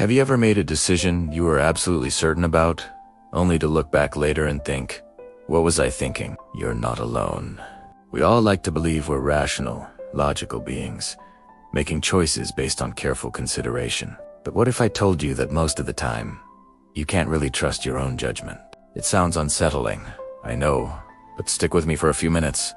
Have you ever made a decision you were absolutely certain about, only to look back later and think, what was I thinking? You're not alone. We all like to believe we're rational, logical beings, making choices based on careful consideration. But what if I told you that most of the time, you can't really trust your own judgment? It sounds unsettling, I know, but stick with me for a few minutes,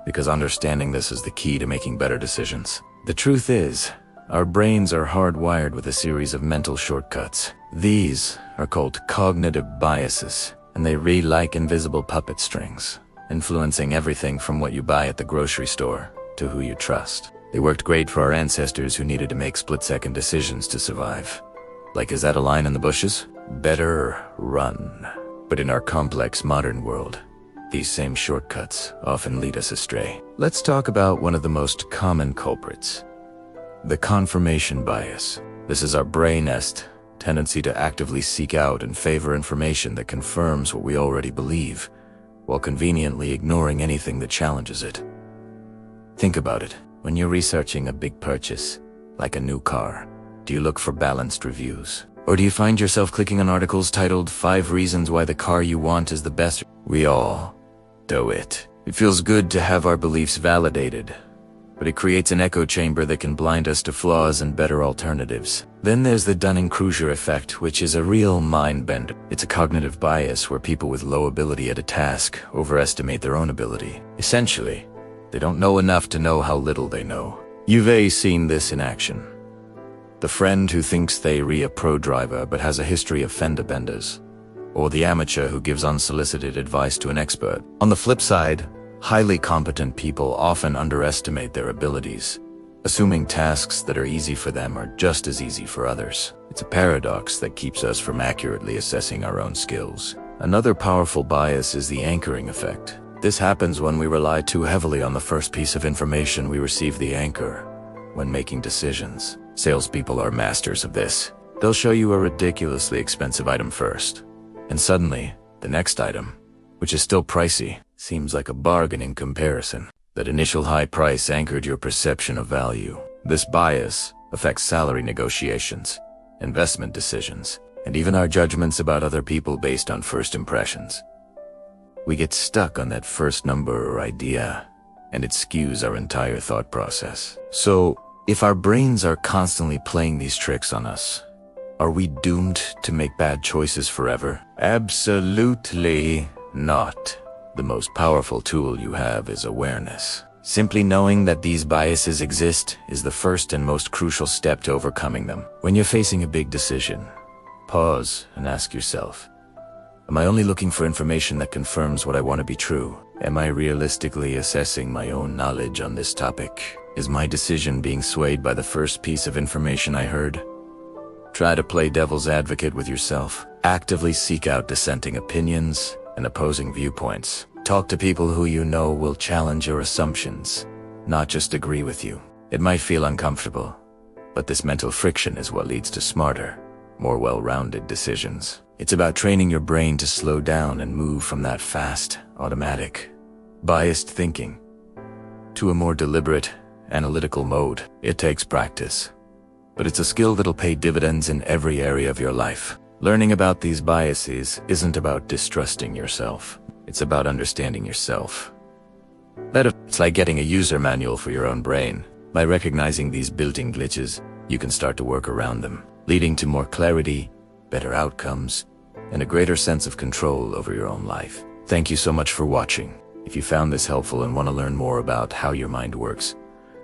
because understanding this is the key to making better decisions. The truth is, our brains are hardwired with a series of mental shortcuts. These are called cognitive biases, and they read like invisible puppet strings, influencing everything from what you buy at the grocery store to who you trust. They worked great for our ancestors who needed to make split-second decisions to survive. Like, is that a line in the bushes? Better run. But in our complex modern world, these same shortcuts often lead us astray. Let's talk about one of the most common culprits: the confirmation bias. This is our brain's tendency to actively seek out and favor information that confirms what we already believe, while conveniently ignoring anything that challenges it. Think about it. When you're researching a big purchase, like a new car, do you look for balanced reviews? Or do you find yourself clicking on articles titled 5 reasons why the car you want is the best? We all do it. It feels good to have our beliefs validated, but it creates an echo chamber that can blind us to flaws and better alternatives. Then there's the Dunning-Kruger effect, which is a real mind-bender. It's a cognitive bias where people with low ability at a task overestimate their own ability. Essentially, they don't know enough to know how little they know. You've seen this in action. The friend who thinks they're a pro driver but has a history of fender benders. Or the amateur who gives unsolicited advice to an expert. On the flip side, highly competent people often underestimate their abilities, assuming tasks that are easy for them are just as easy for others. It's a paradox that keeps us from accurately assessing our own skills. Another powerful bias is the anchoring effect. This happens when we rely too heavily on the first piece of information we receive, the anchor, when making decisions. Salespeople are masters of this. They'll show you a ridiculously expensive item first, and suddenly, the next item, which is still pricey, seems like a bargain in comparison. That initial high price anchored your perception of value. This bias affects salary negotiations, investment decisions, and even our judgments about other people based on first impressions. We get stuck on that first number or idea, and it skews our entire thought process. So, if our brains are constantly playing these tricks on us, are we doomed to make bad choices forever? Absolutely not. The most powerful tool you have is awareness. Simply knowing that these biases exist is the first and most crucial step to overcoming them. When you're facing a big decision, pause and ask yourself, am I only looking for information that confirms what I want to be true? Am I realistically assessing my own knowledge on this topic? Is my decision being swayed by the first piece of information I heard? Try to play devil's advocate with yourself. Actively seek out dissenting opinions and opposing viewpoints. Talk to people who you know will challenge your assumptions, not just agree with you. It might feel uncomfortable, but this mental friction is what leads to smarter, more well-rounded decisions. It's about training your brain to slow down and move from that fast, automatic, biased thinking to a more deliberate, analytical mode. It takes practice, but it's a skill that'll pay dividends in every area of your life. Learning about these biases isn't about distrusting yourself. It's about understanding yourself. It's like getting a user manual for your own brain. By recognizing these built-in glitches, you can start to work around them, leading to more clarity, better outcomes, and a greater sense of control over your own life. Thank you so much for watching. If you found this helpful and want to learn more about how your mind works,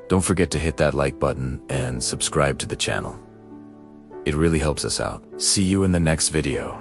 don't forget to hit that like button and subscribe to the channel. It really helps us out. See you in the next video.